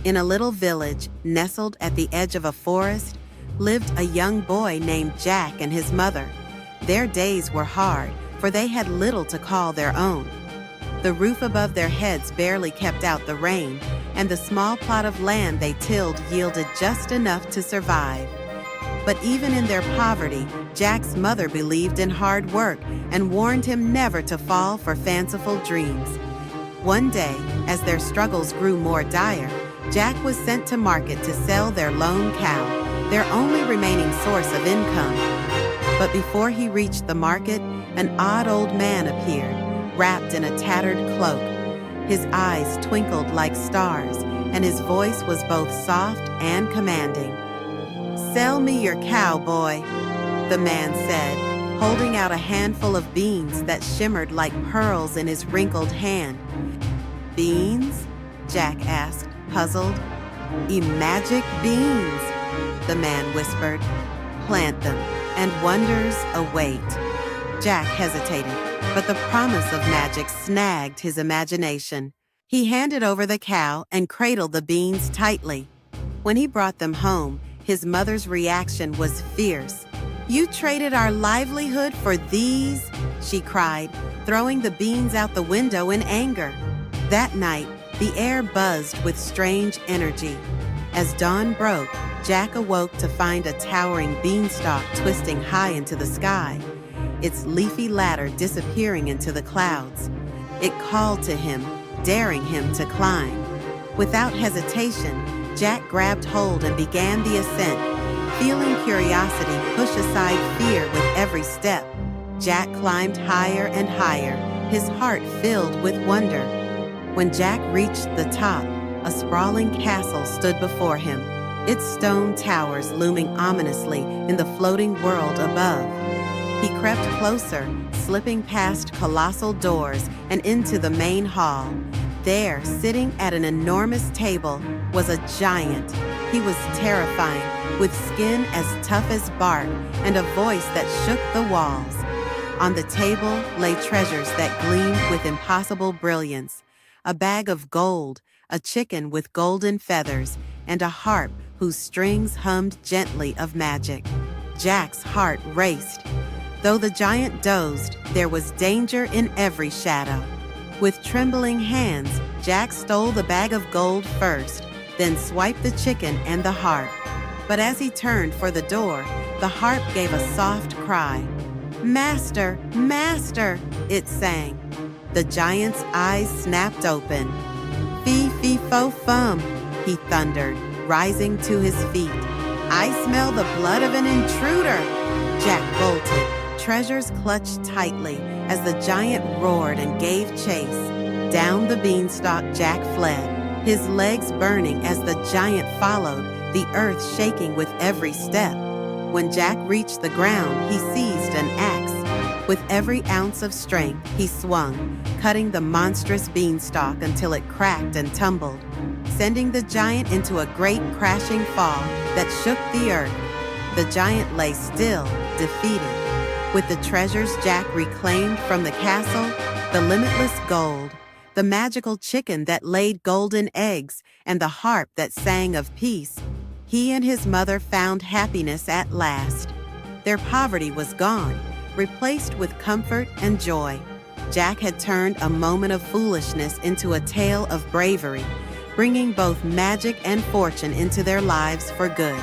In a little village nestled at the edge of a forest lived a young boy named Jack and his mother. Their days were hard, for they had little to call their own. The roof above their heads barely kept out the rain, and the small plot of land they tilled yielded just enough to survive. But even in their poverty, Jack's mother believed in hard work and warned him never to fall for fanciful dreams. One day, as their struggles grew more dire, Jack was sent to market to sell their lone cow, their only remaining source of income. But before he reached the market, an odd old man appeared, wrapped in a tattered cloak. His eyes twinkled like stars, and his voice was both soft and commanding. "Sell me your cow, boy," the man said, holding out a handful of beans that shimmered like pearls in his wrinkled hand. "Beans?" Jack asked, puzzled. "Magic beans," the man whispered. "Plant them, and wonders await." Jack hesitated, but the promise of magic snagged his imagination. He handed over the cow and cradled the beans tightly. When he brought them home, his mother's reaction was fierce. "You traded our livelihood for these?" she cried, throwing the beans out the window in anger. That night, the air buzzed with strange energy. As dawn broke, Jack awoke to find a towering beanstalk twisting high into the sky, its leafy ladder disappearing into the clouds. It called to him, daring him to climb. Without hesitation, Jack grabbed hold and began the ascent, feeling curiosity push aside fear with every step. Jack climbed higher and higher, his heart filled with wonder. When Jack reached the top, a sprawling castle stood before him, its stone towers looming ominously in the floating world above. He crept closer, slipping past colossal doors and into the main hall. There, sitting at an enormous table, was a giant. He was terrifying, with skin as tough as bark and a voice that shook the walls. On the table lay treasures that gleamed with impossible brilliance: a bag of gold, a chicken with golden feathers, and a harp whose strings hummed gently of magic. Jack's heart raced. Though the giant dozed, there was danger in every shadow. With trembling hands, Jack stole the bag of gold first, then swiped the chicken and the harp. But as he turned for the door, the harp gave a soft cry. "Master, master," it sang. The giant's eyes snapped open. "Fee-fee-fo-fum," he thundered, rising to his feet. "I smell the blood of an intruder." Jack bolted, treasures clutched tightly as the giant roared and gave chase. Down the beanstalk Jack fled, his legs burning as the giant followed, the earth shaking with every step. When Jack reached the ground, he seized an axe. With every ounce of strength, he swung, cutting the monstrous beanstalk until it cracked and tumbled, sending the giant into a great crashing fall that shook the earth. The giant lay still, defeated. With the treasures Jack reclaimed from the castle, the limitless gold, the magical chicken that laid golden eggs, and the harp that sang of peace, he and his mother found happiness at last. Their poverty was gone, replaced with comfort and joy. Jack had turned a moment of foolishness into a tale of bravery, bringing both magic and fortune into their lives for good.